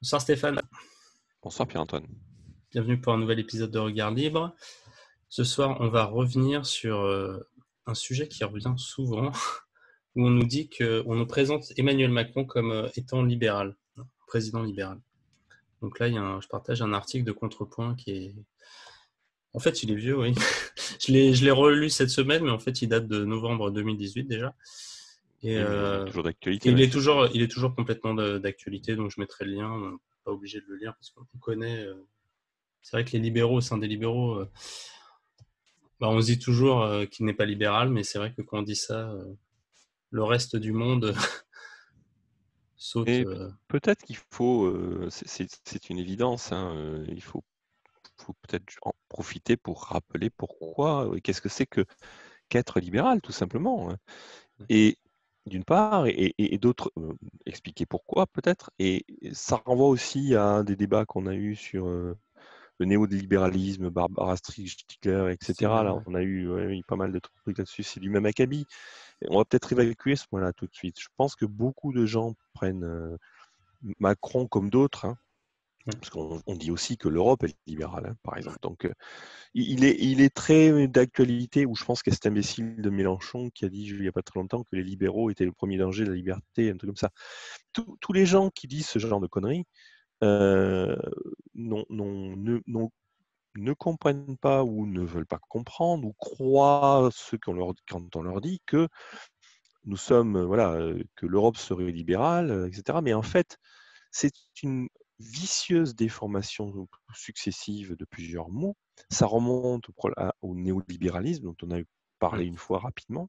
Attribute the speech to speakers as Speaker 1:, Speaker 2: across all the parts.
Speaker 1: Bonsoir Stéphane,
Speaker 2: Bonsoir Pierre-Antoine.
Speaker 1: bienvenue pour un nouvel épisode de Regard Libre. Ce soir, on va revenir sur un sujet qui revient souvent, où on nous dit on nous présente Emmanuel Macron comme étant libéral, président libéral. Donc là, je partage un article de Contrepoint qui est... En fait, il est vieux, oui. Je l'ai relu cette semaine, mais en fait, il date de novembre 2018 déjà. Et,
Speaker 2: Oui, mais il est
Speaker 1: euh,
Speaker 2: toujours d'actualité,
Speaker 1: et il
Speaker 2: oui.
Speaker 1: est toujours complètement d'actualité, donc je mettrai le lien. On n'est pas obligé de le lire parce qu'on connaît... C'est vrai que les libéraux, au sein des libéraux, on se dit toujours qu'il n'est pas libéral, mais c'est vrai que quand on dit ça, le reste du monde saute.
Speaker 2: Et peut-être qu'il faut, c'est une évidence, hein, faut peut-être en profiter pour rappeler pourquoi, qu'est-ce que c'est que qu'être libéral, tout simplement, hein. Et d'une part, et d'autre, expliquer pourquoi peut-être. Et ça renvoie aussi à des débats qu'on a eus sur le néolibéralisme, Barbara Stigler, etc. Là, on a eu pas mal de trucs là-dessus. C'est du même acabit. On va peut-être évacuer ce point-là tout de suite. Je pense que beaucoup de gens prennent Macron comme d'autres, hein, parce qu'on dit aussi que l'Europe est libérale, hein, par exemple. Donc, il est très d'actualité, où je pense qu'il y a cet imbécile de Mélenchon qui a dit il n'y a pas très longtemps que les libéraux étaient le premier danger de la liberté, un truc comme ça. Tous les gens qui disent ce genre de conneries euh, ne comprennent pas ou ne veulent pas comprendre ou croient quand on leur dit que nous sommes, que l'Europe serait libérale, etc. Mais en fait, c'est une vicieuse déformation successive de plusieurs mots. Ça remonte au néolibéralisme, dont on a parlé une fois rapidement.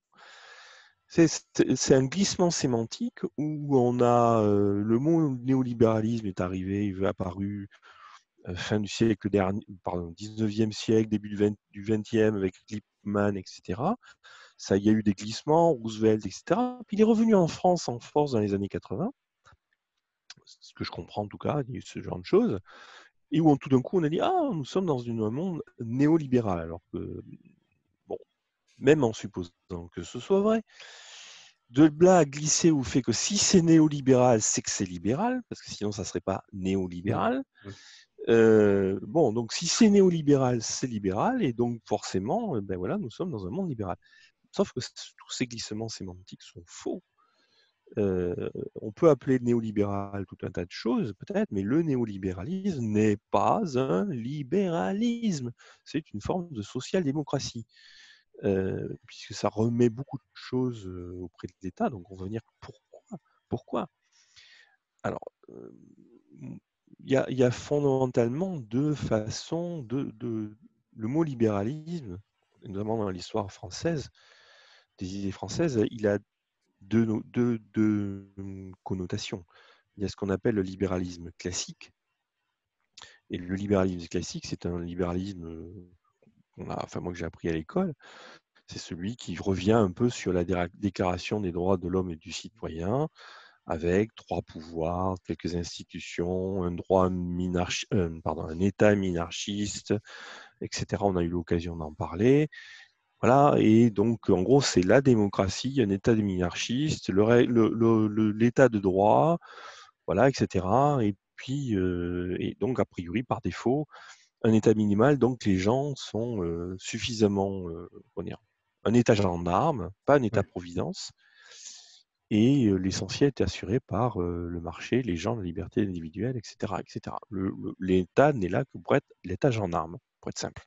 Speaker 2: C'est un glissement sémantique où on a le mot néolibéralisme est apparu fin du siècle dernier, pardon, 19e siècle, début du 20e avec Lippmann, etc. Ça, il y a eu des glissements, Roosevelt, etc. Puis il est revenu en France en force dans les années 80, ce que je comprends en tout cas, il y a eu ce genre de choses, et où tout d'un coup on a dit ah, nous sommes dans un monde néolibéral, alors que, bon, même en supposant que ce soit vrai, de là à glisser au fait que si c'est néolibéral, c'est que c'est libéral, parce que sinon ça ne serait pas néolibéral. Bon, donc si c'est néolibéral, c'est libéral, et donc forcément, ben voilà, nous sommes dans un monde libéral. Sauf que tous ces glissements sémantiques sont faux. On peut appeler néolibéral tout un tas de choses, peut-être, mais le néolibéralisme n'est pas un libéralisme. C'est une forme de social-démocratie, puisque ça remet beaucoup de choses auprès de l'État. Donc on va venir pourquoi. Alors, il y a fondamentalement deux façons le mot libéralisme, notamment dans l'histoire française, des idées françaises, il a deux connotations. Il y a ce qu'on appelle le libéralisme classique. Et le libéralisme classique, c'est un libéralisme moi que j'ai appris à l'école. C'est celui qui revient un peu sur la déclaration des droits de l'homme et du citoyen, avec trois pouvoirs, quelques institutions, un État minarchiste, etc. On a eu l'occasion d'en parler. Voilà, et donc en gros, c'est la démocratie, un État minarchiste, l'État de droit, voilà, etc. Et puis, et donc a priori, par défaut, un État minimal, donc les gens sont suffisamment, comment dire, un État gendarme, pas un État-providence, et l'essentiel est assuré par le marché, les gens, la liberté individuelle, etc. etc. L'État n'est là que pour être l'État gendarme, pour être simple.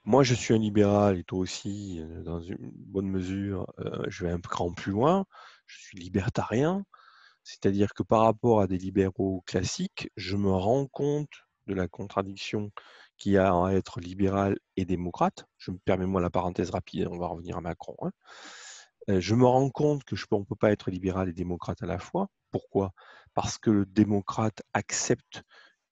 Speaker 2: Moi, je suis un libéral et toi aussi, dans une bonne mesure, je vais un cran plus loin. Je suis libertarien, c'est-à-dire que par rapport à des libéraux classiques, je me rends compte de la contradiction qu'il y a à être libéral et démocrate. Je me permets moi la parenthèse rapide, on va revenir à Macron, hein. Je me rends compte que on ne peut pas être libéral et démocrate à la fois. Pourquoi? Parce que le démocrate accepte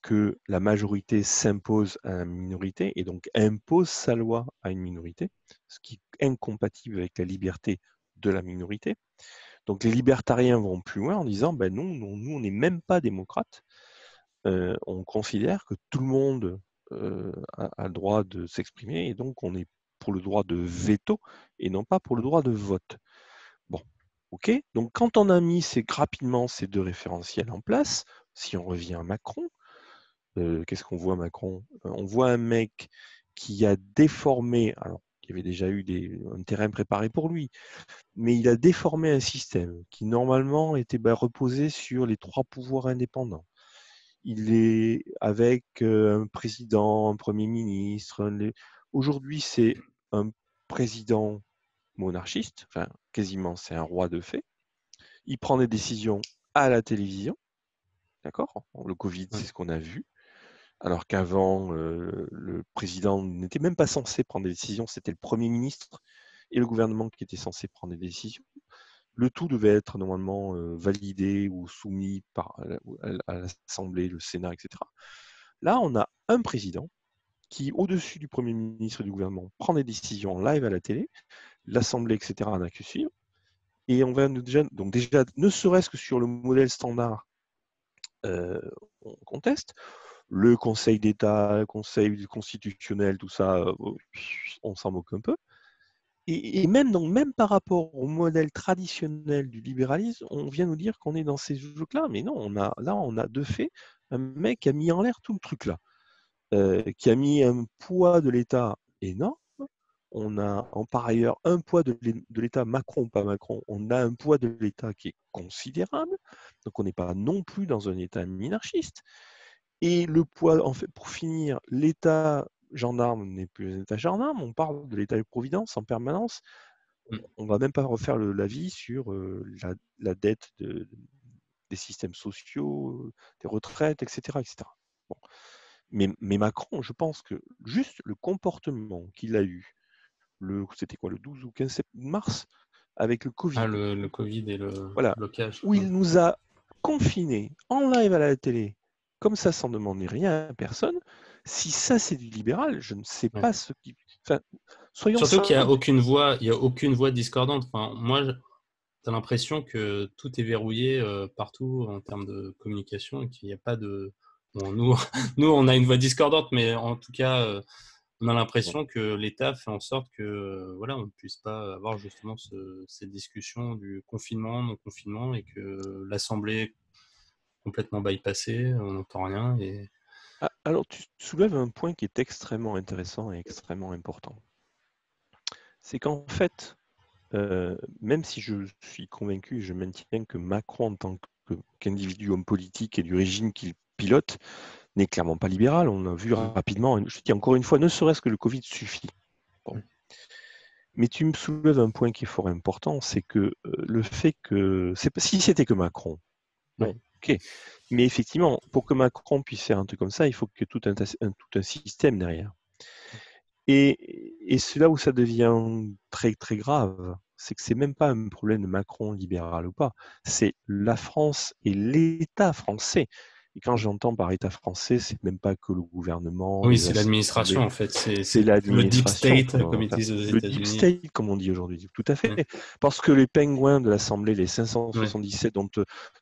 Speaker 2: que la majorité s'impose à la minorité et donc impose sa loi à une minorité, ce qui est incompatible avec la liberté de la minorité. Donc les libertariens vont plus loin en disant ben non, nous on n'est même pas démocrates. On considère que tout le monde a le droit de s'exprimer et donc on est pour le droit de veto et non pas pour le droit de vote. Bon, ok. Donc quand on a mis rapidement ces deux référentiels en place, Si on revient à Macron, qu'est-ce qu'on voit Macron? On voit un mec qui a déformé, alors il y avait déjà eu un terrain préparé pour lui, mais il a déformé un système qui normalement était reposé sur les 3 pouvoirs indépendants. Il est avec un président, un premier ministre. Aujourd'hui, c'est un président monarchiste, enfin quasiment c'est un roi de fait. Il prend des décisions à la télévision, d'accord? Le Covid, c'est ce qu'on a vu. Alors qu'avant, le président n'était même pas censé prendre des décisions, c'était le Premier ministre et le gouvernement qui étaient censés prendre des décisions. Le tout devait être normalement validé ou soumis à l'Assemblée, le Sénat, etc. Là, on a un président qui, au-dessus du Premier ministre et du gouvernement, prend des décisions en live à la télé, l'Assemblée, etc., n'a que suivre. Et on va déjà, ne serait-ce que sur le modèle standard, on conteste. Le Conseil d'État, le Conseil constitutionnel, tout ça, on s'en moque un peu. Et même par rapport au modèle traditionnel du libéralisme, on vient nous dire qu'on est dans ces jeux-là. Mais non, on a de fait un mec qui a mis en l'air tout le truc là, qui a mis un poids de l'État énorme. On a par ailleurs un poids de l'État, Macron ou pas Macron, on a un poids de l'État qui est considérable. Donc on n'est pas non plus dans un État minarchiste. Et le poids, en fait, pour finir, l'État gendarme n'est plus un État gendarme, on parle de l'État-providence en permanence. On ne va même pas refaire l'avis sur la dette des systèmes sociaux, des retraites, etc. etc. Bon. Mais Macron, je pense que juste le comportement qu'il a eu, c'était quoi, le 12 ou 15 mars, avec le Covid.
Speaker 1: Ah, le Covid et le blocage.
Speaker 2: Où il nous a confinés en live à la télé, comme ça, sans demander rien à personne. Si ça, c'est du libéral, je ne sais pas ce qui... Enfin, soyons
Speaker 1: Surtout qu'il n'y a
Speaker 2: aucune
Speaker 1: voix discordante. Enfin, moi, tu as l'impression que tout est verrouillé partout en termes de communication et qu'il n'y a pas de... Bon, nous, on a une voix discordante, mais en tout cas, on a l'impression que l'État fait en sorte que voilà, on ne puisse pas avoir justement cette discussion du confinement, non-confinement, et que l'Assemblée est complètement bypassée, on n'entend rien. Et...
Speaker 2: Alors, tu soulèves un point qui est extrêmement intéressant et extrêmement important. C'est qu'en fait, même si je suis convaincu et je maintiens que Macron, en tant qu'individu homme politique et du régime qu'il pilote, n'est clairement pas libéral. On a vu rapidement, je dis encore une fois, ne serait-ce que le Covid suffit. Bon. Mais tu me soulèves un point qui est fort important, c'est que le fait que... Si c'était que Macron, bon, ok. Mais effectivement, pour que Macron puisse faire un truc comme ça, il faut que tout un système derrière. Et c'est là où ça devient très, très grave. C'est que c'est même pas un problème de Macron libéral ou pas. C'est la France et l'État français. Et quand j'entends par État français, c'est même pas que le gouvernement.
Speaker 1: Oui, c'est l'administration en fait.
Speaker 2: C'est l'administration.
Speaker 1: Le deep state, comme ils disent aux États-Unis.
Speaker 2: Le deep state, comme on dit aujourd'hui. Tout à fait. Parce que les pingouins de l'Assemblée, les 577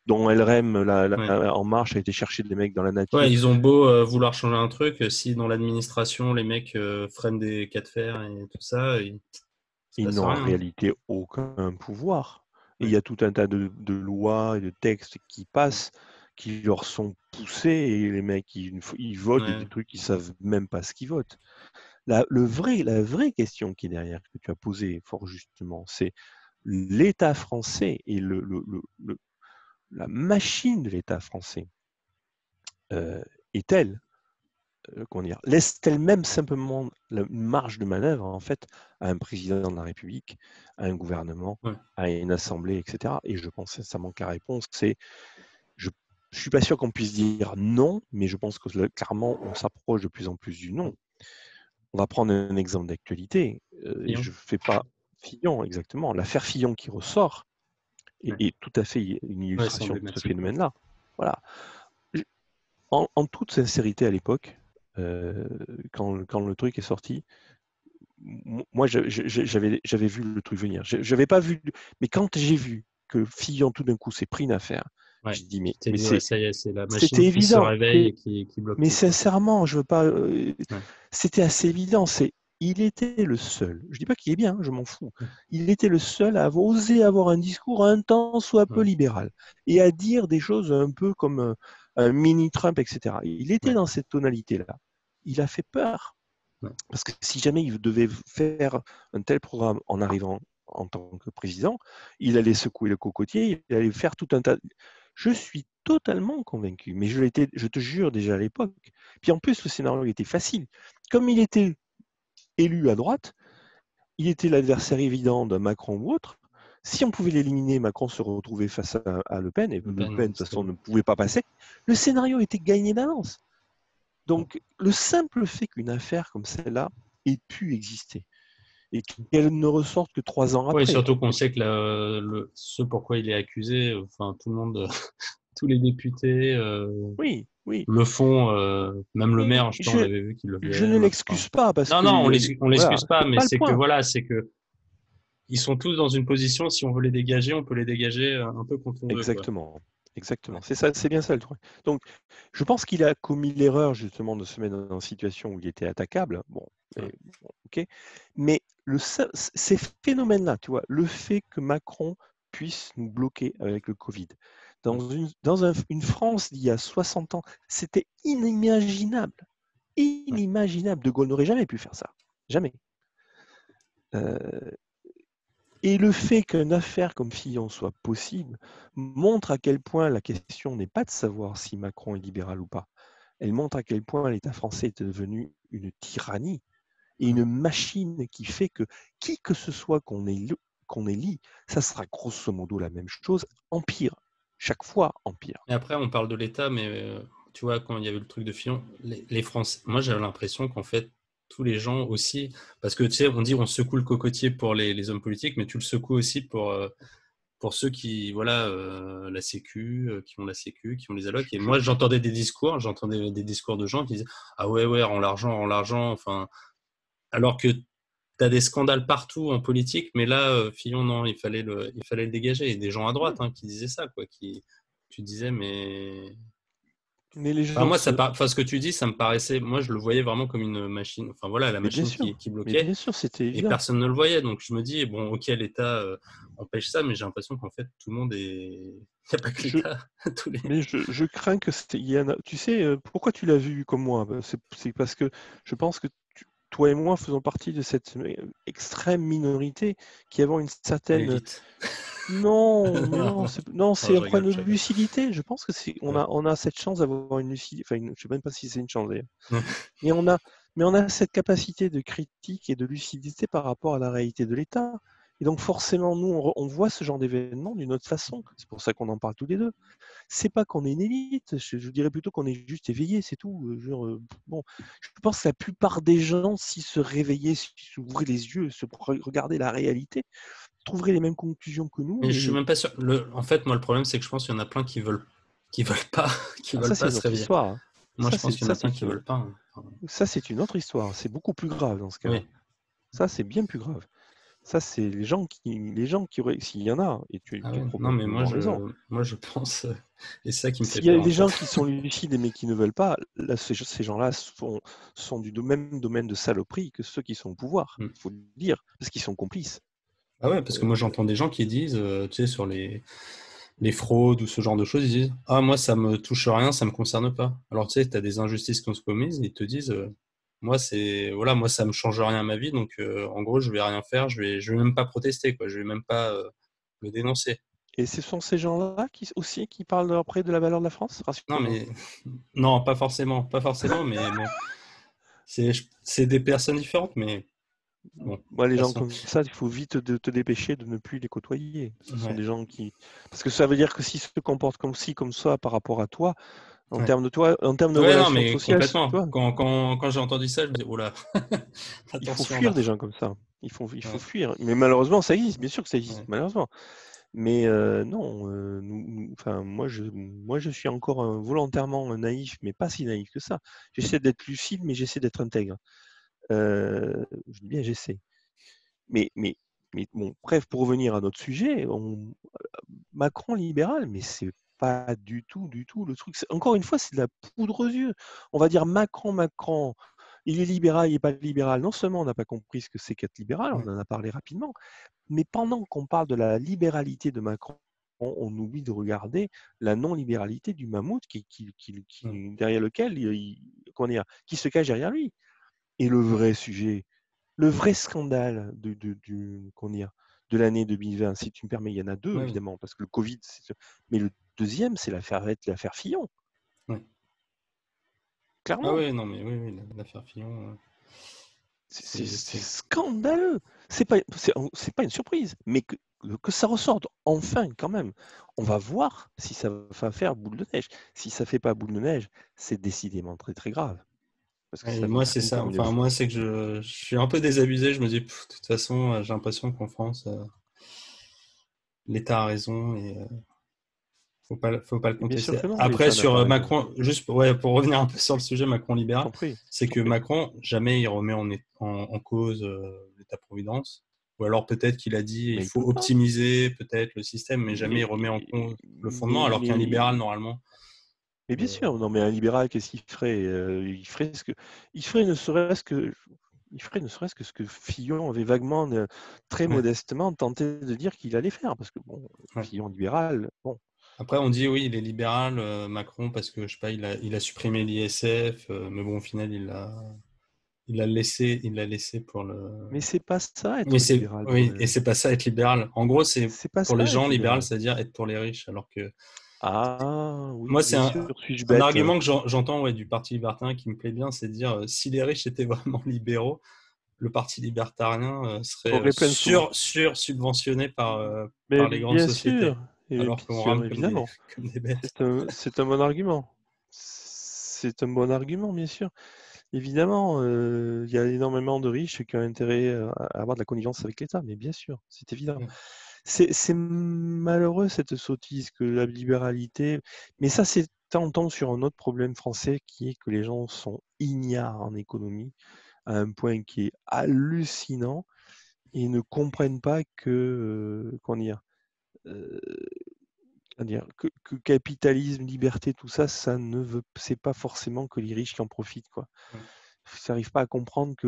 Speaker 2: dont LREM, En Marche, a été chercher des mecs dans la nature.
Speaker 1: Ouais, ils ont beau vouloir changer un truc, si dans l'administration, les mecs freinent des cas de fer et tout ça,
Speaker 2: ils n'ont en réalité aucun pouvoir. Et il y a tout un tas de lois et de textes qui passent, qui leur sont poussés, et les mecs, ils votent des trucs, ils ne savent même pas ce qu'ils votent. La vraie question qui est derrière, que tu as posée fort justement, c'est l'État français et la machine de l'État français est-elle, laisse-t-elle même simplement la marge de manœuvre en fait à un président de la République, à un gouvernement, à une assemblée, etc. Et je pense sincèrement que la réponse, c'est je ne suis pas sûr qu'on puisse dire non, mais je pense que clairement, on s'approche de plus en plus du non. On va prendre un exemple d'actualité. Et je ne fais pas Fillon, exactement. L'affaire Fillon qui ressort est tout à fait une illustration de ce phénomène-là. Voilà. En toute sincérité, à l'époque, quand le truc est sorti, moi, j'avais vu le truc venir. J'avais pas vu, mais quand j'ai vu que Fillon tout d'un coup s'est pris une affaire, j'ai dit mais
Speaker 1: c'est la machine qui
Speaker 2: évident,
Speaker 1: se réveille et qui bloque.
Speaker 2: Mais sincèrement, je veux pas. C'était assez évident. il était le seul, je ne dis pas qu'il est bien, je m'en fous, il était le seul à oser avoir un discours un tant soit peu
Speaker 1: Ouais.
Speaker 2: libéral et à dire des choses un peu comme un mini-Trump, etc. Il était
Speaker 1: Ouais.
Speaker 2: dans cette tonalité-là. Il a fait peur.
Speaker 1: Ouais.
Speaker 2: Parce que si jamais il devait faire un tel programme en arrivant en tant que président, il allait secouer le cocotier, il allait faire tout un tas. Je suis totalement convaincu, mais je l'étais, je te jure déjà à l'époque. Puis en plus, le scénario était facile. Comme il était élu à droite, il était l'adversaire évident d'un Macron ou autre. Si on pouvait l'éliminer, Macron se retrouvait face à Le Pen, et Le Pen, de toute façon, ne pouvait pas passer. Le scénario était gagné d'avance. Donc, le simple fait qu'une affaire comme celle-là ait pu exister et qu'elle ne ressorte que 3 ans
Speaker 1: Oui,
Speaker 2: après.
Speaker 1: surtout qu'on sait que ce pourquoi il est accusé, enfin tout le monde, tous les députés
Speaker 2: Oui, oui.
Speaker 1: le font, même le
Speaker 2: Mais
Speaker 1: maire, on l'avait vu qu'il le
Speaker 2: je
Speaker 1: faisait.
Speaker 2: ne
Speaker 1: Enfin,
Speaker 2: l'excuse pas parce
Speaker 1: non,
Speaker 2: que
Speaker 1: non, on
Speaker 2: voilà,
Speaker 1: l'excuse pas,
Speaker 2: c'est
Speaker 1: mais
Speaker 2: pas le
Speaker 1: c'est que
Speaker 2: point.
Speaker 1: voilà, c'est que ils sont tous dans une position, si on veut les dégager, on peut les dégager un peu quand on veut, quoi.
Speaker 2: Exactement. Exactement.
Speaker 1: Ouais.
Speaker 2: C'est ça, c'est bien ça le truc. Donc, je pense qu'il a commis l'erreur justement de se mettre dans une situation où il était attaquable. Bon,
Speaker 1: Ouais.
Speaker 2: bon, ok. Mais ces phénomènes-là, tu vois, le fait que Macron puisse nous bloquer avec le Covid, une France d'il y a 60 ans, c'était inimaginable.
Speaker 1: Ouais.
Speaker 2: Inimaginable. De Gaulle n'aurait jamais pu faire ça. Jamais. Euh, Et le fait qu'une affaire comme Fillon soit possible montre à quel point la question n'est pas de savoir si Macron est libéral ou pas. Elle montre à quel point l'État français est devenu une tyrannie et une machine qui fait que qui que ce soit qu'on élit, ça sera grosso modo la même chose, en pire. Chaque fois en pire.
Speaker 1: Et après, on parle de l'État, mais tu vois, quand il y avait le truc de Fillon, les Français, moi j'avais l'impression qu'en fait, tous les gens aussi, parce que tu sais, on dit on secoue le cocotier pour les hommes politiques, mais tu le secoues aussi pour ceux qui, voilà, la Sécu, qui ont la Sécu, qui ont les allocs. Et moi, j'entendais des discours de gens qui disaient ah ouais, ouais, rend l'argent, enfin, alors que tu as des scandales partout en politique, mais là, Fillon, non, il fallait le dégager. Et des gens à droite hein, qui disaient ça, quoi, tu disais, mais
Speaker 2: Mais les
Speaker 1: enfin,
Speaker 2: gens
Speaker 1: moi,
Speaker 2: se...
Speaker 1: enfin, ce que tu dis, ça me paraissait, moi, je le voyais vraiment comme une machine, enfin voilà, la machine qui
Speaker 2: Mais
Speaker 1: bloquait
Speaker 2: bien sûr, c'était
Speaker 1: et
Speaker 2: évident.
Speaker 1: personne ne le voyait. Donc je me dis, bon, ok, l'État empêche ça, mais j'ai l'impression qu'en fait, tout le monde est. Il n'y a pas que
Speaker 2: Je,
Speaker 1: l'État. Tous les...
Speaker 2: Mais je crains que il y en a, tu sais, pourquoi tu l'as vu comme moi? C'est parce que je pense que toi et moi faisons partie de cette extrême minorité qui avons une
Speaker 1: Allez
Speaker 2: certaine...
Speaker 1: vite.
Speaker 2: Non, mais non,
Speaker 1: Non,
Speaker 2: c'est un
Speaker 1: je
Speaker 2: problème
Speaker 1: rigole,
Speaker 2: de
Speaker 1: je rigole.
Speaker 2: lucidité. Je pense que
Speaker 1: Ouais.
Speaker 2: on a cette chance d'avoir une lucidité, enfin, je sais même pas si c'est une chance d'ailleurs. Mais on a cette capacité de critique et de lucidité par rapport à la réalité de l'État. Et donc forcément, nous, on voit ce genre d'événement d'une autre façon. C'est pour ça qu'on en parle tous les deux. C'est pas qu'on est une élite, je dirais plutôt qu'on est juste éveillé, c'est tout. Bon, je pense que la plupart des gens, s'ils se réveillaient, s'ils s'ouvraient les yeux, se regardaient la réalité, trouveraient les mêmes conclusions que nous.
Speaker 1: Mais je suis
Speaker 2: Mais
Speaker 1: même pas sûr. En fait, moi, le problème, c'est que je pense qu'il y en a plein qui veulent pas, qui
Speaker 2: ça,
Speaker 1: veulent
Speaker 2: c'est
Speaker 1: pas
Speaker 2: une
Speaker 1: se
Speaker 2: autre
Speaker 1: réveiller.
Speaker 2: histoire, hein.
Speaker 1: Moi, je pense qu'il y en a plein qui veulent pas. Hein. Enfin,
Speaker 2: Ça, c'est une autre histoire. C'est beaucoup plus grave dans ce cas-là.
Speaker 1: oui.
Speaker 2: Ça, c'est bien plus grave. Ça, c'est les gens qui auraient, s'il y en a, et tu
Speaker 1: Ah
Speaker 2: as
Speaker 1: ouais. Non, mais
Speaker 2: probablement raison.
Speaker 1: moi, je pense, et c'est ça qui me fait
Speaker 2: S'il y a
Speaker 1: peur, en
Speaker 2: des
Speaker 1: fait.
Speaker 2: gens qui sont lucides mais qui ne veulent pas, là, ces gens-là sont du même domaine de saloperie que ceux qui sont au pouvoir,
Speaker 1: Mm.
Speaker 2: il faut le dire, parce qu'ils sont complices.
Speaker 1: Ah ouais, parce que moi, j'entends des gens qui disent, tu sais, sur les fraudes ou ce genre de choses, ils disent ah, moi, ça me touche rien, ça me concerne pas. Alors, tu sais, tu as des injustices qui se commises, ils te disent moi, voilà, moi, ça me change rien à ma vie, donc en gros, je vais rien faire, je vais même pas protester, quoi, je vais même pas le dénoncer.
Speaker 2: Et ce sont ces gens-là qui aussi qui parlent après de la valeur de la France,
Speaker 1: Non,
Speaker 2: rassure-moi.
Speaker 1: mais non, pas forcément, mais bon, c'est des personnes différentes, mais bon, de
Speaker 2: Moi, les
Speaker 1: toute
Speaker 2: gens
Speaker 1: façon,
Speaker 2: comme ça, il faut vite te dépêcher de ne plus les côtoyer. Ce sont
Speaker 1: ouais,
Speaker 2: des gens qui... Parce que ça veut dire que s'ils se comportent comme ça par rapport à toi,
Speaker 1: ouais.
Speaker 2: en termes de
Speaker 1: Ouais, non,
Speaker 2: relations
Speaker 1: mais
Speaker 2: sociales, tu
Speaker 1: complètement.
Speaker 2: vois,
Speaker 1: Quand j'ai entendu ça, je me dis, oh là,
Speaker 2: il faut
Speaker 1: attention là.
Speaker 2: fuir des gens comme ça. Il faut
Speaker 1: Ouais,
Speaker 2: fuir. Mais malheureusement, ça existe. Bien sûr que ça existe,
Speaker 1: ouais.
Speaker 2: malheureusement. Mais non, enfin, moi, je suis encore volontairement naïf, mais pas si naïf que ça. J'essaie d'être lucide, mais j'essaie d'être intègre. Je dis bien j'essaie. Mais, mais, mais bon, bref, pour revenir à notre sujet, Macron libéral, mais c'est pas du tout le truc. Encore une fois, c'est de la poudre aux yeux. On va dire Macron, Il est libéral, il n'est pas libéral. Non seulement on n'a pas compris ce que c'est qu'être libéral,
Speaker 1: Ouais.
Speaker 2: on en a parlé rapidement, mais pendant qu'on parle de la libéralité de Macron, on oublie de regarder la non-libéralité du mammouth derrière lequel comment dire, qui se cache derrière lui. Et le vrai sujet, le vrai scandale comment dire, de l'année 2020, si tu me permets, il y en a deux,
Speaker 1: Ouais.
Speaker 2: évidemment, parce que le Covid, mais le deuxième, c'est l'affaire Fillon,
Speaker 1: Ouais. Ah
Speaker 2: clairement.
Speaker 1: ouais, non, mais oui, l'affaire Fillon,
Speaker 2: C'est
Speaker 1: c'est...
Speaker 2: scandaleux. C'est pas une surprise, mais que ça ressorte enfin quand même. On va voir si ça va faire boule de neige. Si ça fait pas boule de neige, c'est décidément très très grave. Parce que ça
Speaker 1: Et
Speaker 2: veut
Speaker 1: moi,
Speaker 2: dire
Speaker 1: c'est ça. Enfin,
Speaker 2: contamination.
Speaker 1: moi, c'est que je suis un peu désabusé. Je me dis, de toute façon, j'ai l'impression qu'en France, l'État a raison et faut pas le
Speaker 2: Mais bien sûr
Speaker 1: contester.
Speaker 2: que non,
Speaker 1: Après,
Speaker 2: l'État n'a
Speaker 1: sur
Speaker 2: pas raison.
Speaker 1: Macron, juste ouais, pour revenir un peu sur le sujet Macron
Speaker 2: Je
Speaker 1: libéral,
Speaker 2: t'en prie,
Speaker 1: c'est
Speaker 2: je t'en
Speaker 1: que
Speaker 2: prie.
Speaker 1: Macron, jamais il remet en cause l'État-providence. Ou alors peut-être qu'il a dit il
Speaker 2: Mais il
Speaker 1: faut
Speaker 2: peut pas.
Speaker 1: optimiser peut-être le système, mais jamais il
Speaker 2: Mais,
Speaker 1: remet en cause le fondement,
Speaker 2: mais,
Speaker 1: alors qu'un libéral,
Speaker 2: mais,
Speaker 1: normalement.
Speaker 2: mais bien
Speaker 1: euh,
Speaker 2: sûr, non, mais un libéral, qu'est-ce qu'il ferait? Il ferait ne serait-ce que ce que Fillon avait vaguement, très
Speaker 1: ouais,
Speaker 2: modestement tenté de dire qu'il allait faire. Parce que bon,
Speaker 1: ouais.
Speaker 2: Fillon libéral, bon,
Speaker 1: Après, on dit oui, il est libéral, Macron, parce que je sais pas, il a supprimé l'ISF, mais bon, au final, il l'a laissé pour le.
Speaker 2: mais c'est pas ça
Speaker 1: Mais
Speaker 2: être
Speaker 1: c'est
Speaker 2: libéral quand
Speaker 1: oui, et
Speaker 2: même.
Speaker 1: c'est pas ça être libéral. En gros, c'est
Speaker 2: C'est pas
Speaker 1: pour les
Speaker 2: ça
Speaker 1: gens
Speaker 2: être
Speaker 1: libéral,
Speaker 2: libéral.
Speaker 1: c'est-à-dire être pour les riches, alors que
Speaker 2: Ah
Speaker 1: moi,
Speaker 2: oui,
Speaker 1: c'est
Speaker 2: bien sûr, suis-je
Speaker 1: un
Speaker 2: bête?
Speaker 1: argument que j'entends ouais, du Parti libertarien qui me plaît bien, c'est de dire si les riches étaient vraiment libéraux, le Parti libertarien serait
Speaker 2: Aurait plein de sous.
Speaker 1: subventionné
Speaker 2: Mais
Speaker 1: par les grandes
Speaker 2: bien sûr,
Speaker 1: sociétés,
Speaker 2: et
Speaker 1: alors
Speaker 2: bien
Speaker 1: qu'on
Speaker 2: sûr,
Speaker 1: rame
Speaker 2: évidemment.
Speaker 1: comme des bêtes.
Speaker 2: C'est un bon argument. C'est un bon argument, bien sûr. Évidemment, il y a énormément de riches qui ont intérêt à avoir de la connivence avec l'État, mais bien sûr, c'est évident.
Speaker 1: Ouais.
Speaker 2: C'est malheureux cette sottise que la libéralité, mais ça c'est on tombe sur un autre problème français qui est que les gens sont ignares en économie à un point qui est hallucinant et ne comprennent pas que comment dire, euh, que capitalisme, liberté, tout ça, c'est pas forcément que les riches qui en profitent, quoi.
Speaker 1: Ouais.
Speaker 2: Ils n'arrivent pas à comprendre que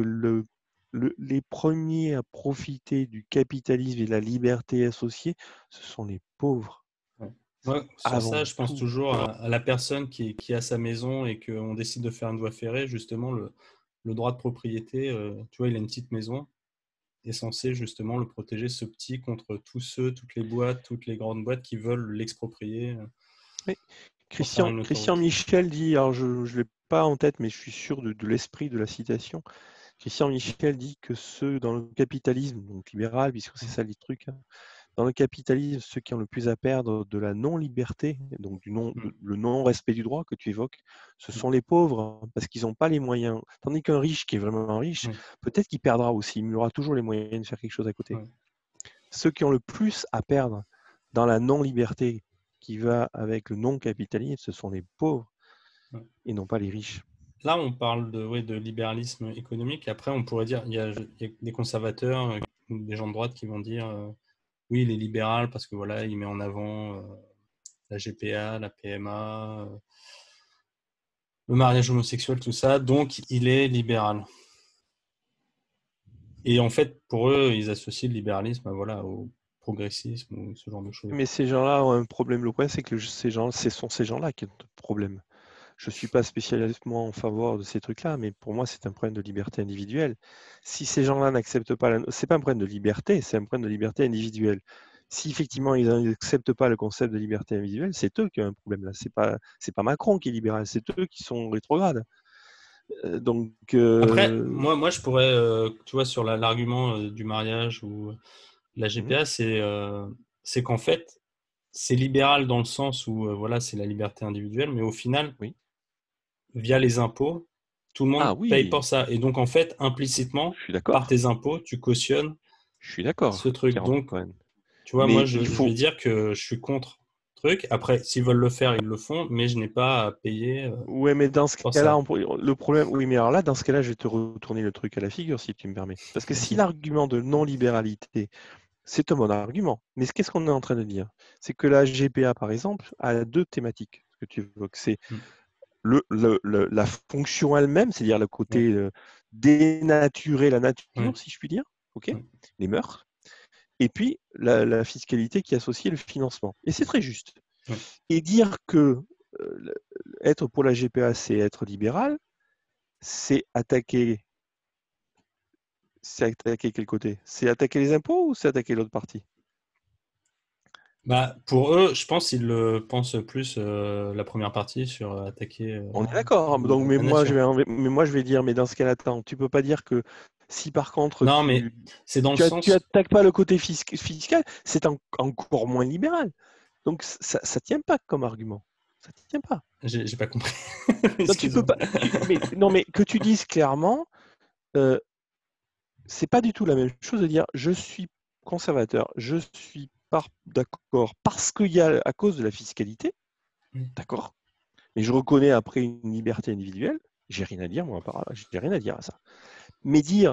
Speaker 2: les premiers à profiter du capitalisme et de la liberté associée, ce sont les pauvres.
Speaker 1: Ouais. Moi, sur ça,
Speaker 2: Avant
Speaker 1: je pense
Speaker 2: tout.
Speaker 1: toujours à la personne qui a sa maison et qu'on décide de faire une voie ferrée. Justement, le droit de propriété, tu vois, il a une petite maison, est censé justement le protéger, ce petit, contre tous ceux, toutes les boîtes, toutes les grandes boîtes qui veulent l'exproprier
Speaker 2: Mais
Speaker 1: pour faire une
Speaker 2: Christian
Speaker 1: autoroute.
Speaker 2: Michel dit, alors je ne l'ai pas en tête, mais je suis sûr de l'esprit de la citation. Christian Michel dit que ceux dans le capitalisme, donc libéral, puisque c'est ça les trucs, hein, dans le capitalisme, ceux qui ont le plus à perdre de la non-liberté, donc
Speaker 1: Mm.
Speaker 2: le non-respect du droit que tu évoques, ce
Speaker 1: Mm.
Speaker 2: sont les pauvres, hein, parce qu'ils n'ont pas les moyens. Tandis qu'un riche qui est vraiment riche,
Speaker 1: Oui,
Speaker 2: peut-être qu'il perdra aussi, mais il aura toujours les moyens de faire quelque chose à côté.
Speaker 1: oui.
Speaker 2: Ceux qui ont le plus à perdre dans la non-liberté qui va avec le non-capitalisme, ce sont les pauvres
Speaker 1: Ouais.
Speaker 2: et non pas les riches.
Speaker 1: Là, on parle de libéralisme économique. Après, on pourrait dire, il y a des conservateurs, des gens de droite qui vont dire, oui, il est libéral parce que voilà, il met en avant la GPA, la PMA, le mariage homosexuel, tout ça, donc il est libéral. Et en fait, pour eux, ils associent le libéralisme voilà, au progressisme ou ce genre de choses.
Speaker 2: Mais ces gens-là ont un problème. Le problème, c'est que ce sont ces gens-là qui ont un problème. Je ne suis pas spécialement en faveur de ces trucs-là, mais pour moi, c'est un problème de liberté individuelle. Si ces gens-là n'acceptent pas, c'est pas un problème de liberté, c'est un problème de liberté individuelle. Si effectivement ils n'acceptent pas le concept de liberté individuelle, c'est eux qui ont un problème là. C'est pas Macron qui est libéral, c'est eux qui sont rétrogrades. Donc,
Speaker 1: Après, moi, je pourrais, tu vois, sur l'argument du mariage ou la
Speaker 2: mhm,
Speaker 1: GPA, c'est qu'en fait, c'est libéral dans le sens où, voilà, c'est la liberté individuelle, mais au final,
Speaker 2: oui.
Speaker 1: via les impôts, tout le
Speaker 2: Ah
Speaker 1: monde paye pour
Speaker 2: oui,
Speaker 1: ça. Et donc, en fait,
Speaker 2: je
Speaker 1: implicitement,
Speaker 2: suis
Speaker 1: par
Speaker 2: d'accord.
Speaker 1: tes impôts, tu cautionnes
Speaker 2: Je suis
Speaker 1: ce
Speaker 2: d'accord,
Speaker 1: truc.
Speaker 2: Pierre
Speaker 1: Donc,
Speaker 2: Cohen.
Speaker 1: tu vois, moi,
Speaker 2: Mais
Speaker 1: je,
Speaker 2: il
Speaker 1: je vais
Speaker 2: faut,
Speaker 1: dire que je suis contre le truc. Après, s'ils veulent le faire, ils le font, mais je n'ai pas à payer
Speaker 2: ouais, mais dans ce
Speaker 1: pour
Speaker 2: cas-là,
Speaker 1: ça.
Speaker 2: le problème, oui, mais alors là, dans ce cas-là, je vais te retourner le truc à la figure, si tu me permets. Parce que si
Speaker 1: Vas-y.
Speaker 2: l'argument de non-libéralité, c'est un bon argument, mais qu'est-ce qu'on est en train de dire? C'est que la GPA, par exemple, a deux thématiques que tu évoques. C'est
Speaker 1: Mm.
Speaker 2: la fonction elle-même, c'est-à-dire le côté dénaturer la nature, si je puis dire, les mœurs, et puis la fiscalité qui est associée le financement. Et c'est très juste. Et dire que être pour la GPA, c'est être libéral, c'est attaquer quel côté? C'est attaquer les impôts ou c'est attaquer l'autre partie?
Speaker 1: Bah, pour eux, je pense qu'ils le pensent plus la première partie sur attaquer
Speaker 2: On est d'accord. Donc, mais
Speaker 1: la nation.
Speaker 2: moi, je vais dire, mais dans ce cas-là, attends, tu peux pas dire que si par contre
Speaker 1: Non, mais c'est dans le
Speaker 2: tu
Speaker 1: sens.
Speaker 2: attaques pas le côté fiscal, c'est encore moins libéral. Donc ça tient pas comme argument. Ça tient pas.
Speaker 1: J'ai pas compris.
Speaker 2: Non, tu peux pas. Mais que tu dises clairement, c'est pas du tout la même chose de dire je suis conservateur, je suis d'accord parce qu'il y a à cause de la fiscalité, d'accord. Mais je reconnais après une liberté individuelle. J'ai rien à dire moi, j'ai rien à dire à ça. Mais dire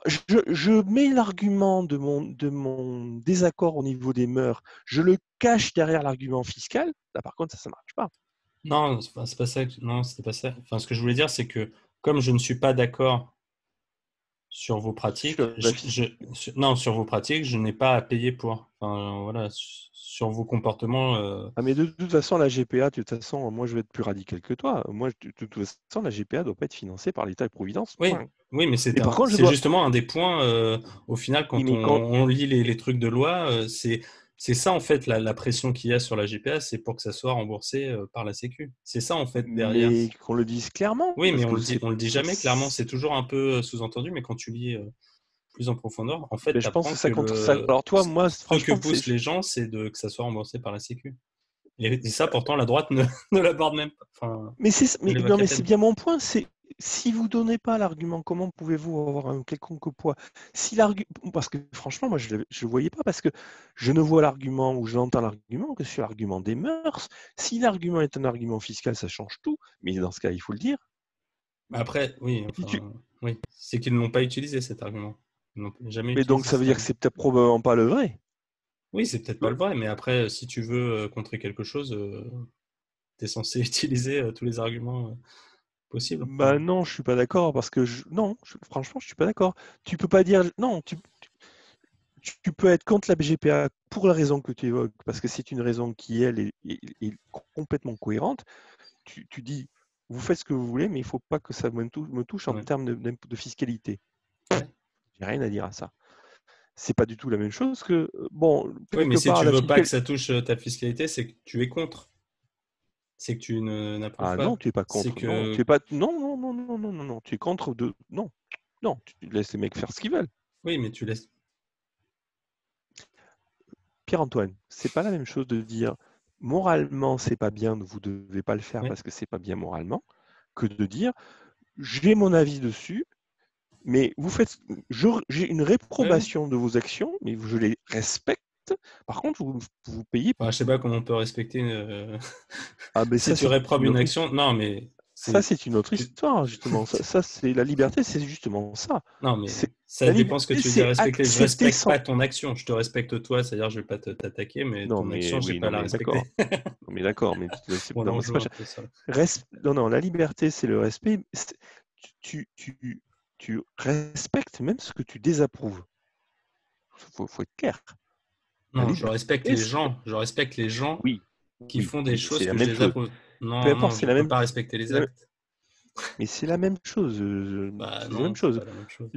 Speaker 2: je mets l'argument de mon désaccord au niveau des mœurs, je le cache derrière l'argument fiscal, là par contre ça marche pas.
Speaker 1: Non, c'est pas ça. Non, c'était pas ça. Enfin, ce que je voulais dire, c'est que comme je ne suis pas d'accord sur vos pratiques, non, sur vos pratiques, je n'ai pas à payer pour. Enfin, voilà, sur vos comportements.
Speaker 2: Ah mais de toute façon la GPA, de toute façon, moi je vais être plus radical que toi. Moi de toute façon la GPA doit pas être financée par l'État et Providence.
Speaker 1: Oui,
Speaker 2: Point.
Speaker 1: oui, mais
Speaker 2: Mais par contre
Speaker 1: c'est justement un des points, au final,
Speaker 2: oui,
Speaker 1: quand
Speaker 2: mais
Speaker 1: on lit les trucs de loi, c'est ça, en fait, la pression qu'il y a sur la GPA, c'est pour que ça soit remboursé par la Sécu. C'est ça, en fait, derrière.
Speaker 2: mais qu'on le dise clairement,
Speaker 1: Oui, mais
Speaker 2: parce que
Speaker 1: on le dit jamais clairement, c'est toujours un peu sous-entendu, mais quand tu lis plus en profondeur, en fait,
Speaker 2: ben,
Speaker 1: tu
Speaker 2: je pense
Speaker 1: apprends
Speaker 2: que
Speaker 1: que
Speaker 2: ça contre ça. Alors toi, moi,
Speaker 1: ce que
Speaker 2: franchement,
Speaker 1: poussent les gens, c'est que ça soit remboursé par la Sécu. Et ça, pourtant, la droite ne l'aborde même pas. Enfin,
Speaker 2: mais
Speaker 1: ne
Speaker 2: non,
Speaker 1: l'évoque à
Speaker 2: mais c'est
Speaker 1: peine.
Speaker 2: bien mon point. C'est si vous donnez pas l'argument, comment pouvez-vous avoir un quelconque poids? Si l'argument, parce que franchement, moi, je le voyais pas parce que je ne vois l'argument ou je n'entends l'argument que sur l'argument des mœurs. Si l'argument est un argument fiscal, ça change tout. Mais dans ce cas, il faut le dire.
Speaker 1: Après, oui,
Speaker 2: Et puis tu-
Speaker 1: enfin, oui, c'est qu'ils n'ont pas utilisé cet argument. Ils n'ont jamais
Speaker 2: Mais donc,
Speaker 1: utilisé
Speaker 2: ça veut
Speaker 1: cet
Speaker 2: dire que
Speaker 1: argument.
Speaker 2: c'est peut-être probablement pas le vrai.
Speaker 1: Oui, c'est peut-être pas le vrai, mais après, si tu veux contrer quelque chose, tu es censé utiliser tous les arguments possibles.
Speaker 2: Bah non, je suis pas d'accord parce que non, franchement, je suis pas d'accord. Tu peux pas dire non. Tu peux être contre la BGPA pour la raison que tu évoques, parce que c'est une raison qui, elle, est complètement cohérente. Tu dis, vous faites ce que vous voulez, mais il ne faut pas que ça me touche en
Speaker 1: Ouais.
Speaker 2: termes de fiscalité.
Speaker 1: Ouais.
Speaker 2: J'ai rien à dire à ça. C'est pas du tout la même chose que, bon,
Speaker 1: Oui, mais
Speaker 2: quelque
Speaker 1: si
Speaker 2: part,
Speaker 1: tu
Speaker 2: la
Speaker 1: veux pas que
Speaker 2: fiscalité.
Speaker 1: ça touche ta fiscalité, c'est que tu es contre. C'est que tu n'approuves
Speaker 2: Ah
Speaker 1: pas.
Speaker 2: non, tu es pas
Speaker 1: C'est
Speaker 2: contre. Non, tu
Speaker 1: que,
Speaker 2: es pas. Non, non, non, non, non, non, non. Tu es contre de. Non, non. Tu laisses les mecs faire ce qu'ils veulent.
Speaker 1: oui, mais tu laisses.
Speaker 2: Pierre-Antoine, c'est pas la même chose de dire moralement c'est pas bien, vous devez pas le faire
Speaker 1: Oui.
Speaker 2: parce que c'est pas bien moralement, que de dire j'ai mon avis dessus, mais vous faites, j'ai une
Speaker 1: Ouais.
Speaker 2: réprobation de vos actions, mais je les respecte. Par contre, vous payez
Speaker 1: Enfin,
Speaker 2: pour.
Speaker 1: je sais pas comment on peut respecter.
Speaker 2: Ah, mais
Speaker 1: Si
Speaker 2: ça,
Speaker 1: tu
Speaker 2: c'est
Speaker 1: réprobes
Speaker 2: une
Speaker 1: une
Speaker 2: autre
Speaker 1: action, non, mais
Speaker 2: Ça,
Speaker 1: c'est.
Speaker 2: c'est une autre
Speaker 1: tu-
Speaker 2: histoire, justement. Ça, c'est la liberté, c'est justement ça.
Speaker 1: Non,
Speaker 2: C'est
Speaker 1: mais ça
Speaker 2: la
Speaker 1: dépend ce que
Speaker 2: liberté,
Speaker 1: tu veux dire
Speaker 2: c'est
Speaker 1: respecter. Je
Speaker 2: accepter
Speaker 1: respecte
Speaker 2: sans.
Speaker 1: pas ton action. Je te respecte toi, c'est-à-dire je vais pas t'attaquer, mais
Speaker 2: Non,
Speaker 1: ton
Speaker 2: mais
Speaker 1: action, j'ai
Speaker 2: oui,
Speaker 1: pas à
Speaker 2: non,
Speaker 1: la
Speaker 2: mais d'accord.
Speaker 1: respecter.
Speaker 2: Non, mais d'accord, mais
Speaker 1: Bon,
Speaker 2: non,
Speaker 1: on
Speaker 2: mais c'est pas
Speaker 1: joue un
Speaker 2: ça.
Speaker 1: peu ça.
Speaker 2: Non, non, la liberté, c'est le respect. Tu respectes même ce que tu désapprouves. Faut être clair. La
Speaker 1: Non, je respecte
Speaker 2: liberté,
Speaker 1: les gens. Je respecte les gens
Speaker 2: oui,
Speaker 1: qui
Speaker 2: oui,
Speaker 1: font des
Speaker 2: oui, mais c'est
Speaker 1: choses
Speaker 2: la
Speaker 1: que je
Speaker 2: même chose.
Speaker 1: désapprouve.
Speaker 2: Peu
Speaker 1: Non,
Speaker 2: importe,
Speaker 1: non, je peux pas respecter
Speaker 2: c'est
Speaker 1: les
Speaker 2: la même-
Speaker 1: actes.
Speaker 2: mais c'est la même chose.
Speaker 1: Bah
Speaker 2: C'est la
Speaker 1: non,
Speaker 2: même
Speaker 1: c'est
Speaker 2: chose.
Speaker 1: pas la même chose.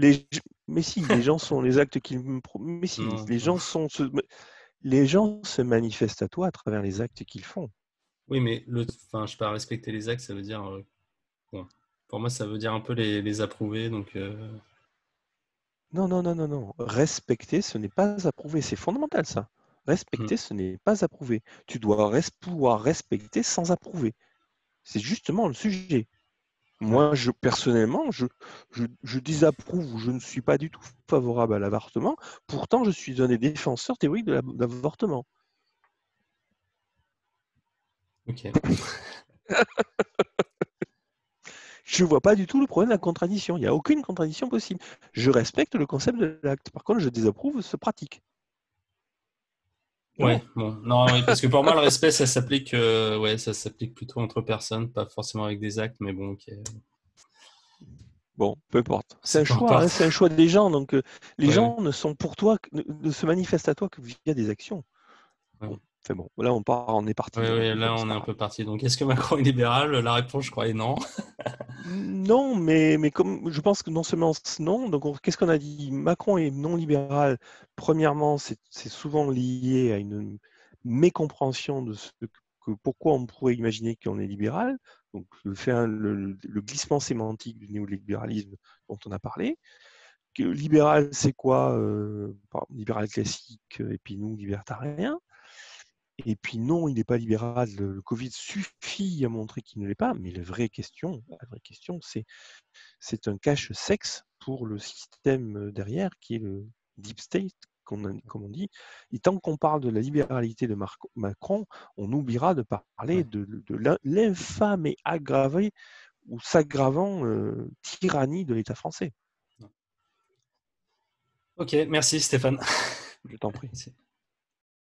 Speaker 2: Mais si, les gens sont les actes qu'ils mais si,
Speaker 1: Non, non.
Speaker 2: les gens se manifestent à toi à travers les actes qu'ils font.
Speaker 1: Oui, mais enfin, je sais pas, respecter les actes, ça veut dire, bon, pour moi, ça veut dire un peu les approuver, donc.
Speaker 2: Non, non, non, non, non. Respecter, ce n'est pas approuver. C'est fondamental, ça. Respecter, ce n'est pas approuver. Tu dois pouvoir respecter sans approuver. C'est justement le sujet.
Speaker 1: Ouais.
Speaker 2: Moi, personnellement, je désapprouve ou je ne suis pas du tout favorable à l'avortement. Pourtant, je suis un des défenseurs théoriques de l'avortement.
Speaker 1: Ok.
Speaker 2: Je ne vois pas du tout le problème de la contradiction. Il n'y a aucune contradiction possible. Je respecte le concept de l'acte. Par contre, je désapprouve ce pratique. Non.
Speaker 1: Ouais, bon, non, oui, parce que pour moi, le respect, ça s'applique, ouais, ça s'applique plutôt entre personnes, pas forcément avec des actes, mais bon, ok,
Speaker 2: Bon, peu importe. C'est
Speaker 1: c'est
Speaker 2: un
Speaker 1: peu
Speaker 2: choix, hein,
Speaker 1: importe.
Speaker 2: c'est un choix des gens. Donc, les
Speaker 1: Ouais, ouais,
Speaker 2: gens ne sont pour toi, ne se manifestent à toi que via des actions.
Speaker 1: ouais.
Speaker 2: Bon, c'est bon. Là, on est parti
Speaker 1: Ouais,
Speaker 2: un
Speaker 1: ouais,
Speaker 2: peu
Speaker 1: là,
Speaker 2: comme
Speaker 1: on est un
Speaker 2: ça.
Speaker 1: peu parti. Donc, est-ce que Macron est libéral? La réponse, je crois, est non.
Speaker 2: Non, mais comme je pense que non seulement non, donc qu'est-ce qu'on a dit? Macron est non libéral. Premièrement, c'est souvent lié à une mécompréhension de pourquoi on pourrait imaginer qu'on est libéral. Donc le glissement sémantique du néolibéralisme dont on a parlé. Que libéral, c'est quoi? Libéral classique, et puis nous, libertariens. Et puis non, il n'est pas libéral. Le Covid suffit à montrer qu'il ne l'est pas. Mais la vraie question, c'est un cache-sexe pour le système derrière, qui est le deep state, comme on dit. Et tant qu'on parle de la libéralité de Macron, on oubliera de parler
Speaker 1: Ouais.
Speaker 2: de l'infâme et aggravée ou s'aggravant tyrannie de l'État français.
Speaker 1: Ok, merci Stéphane.
Speaker 2: Je t'en prie.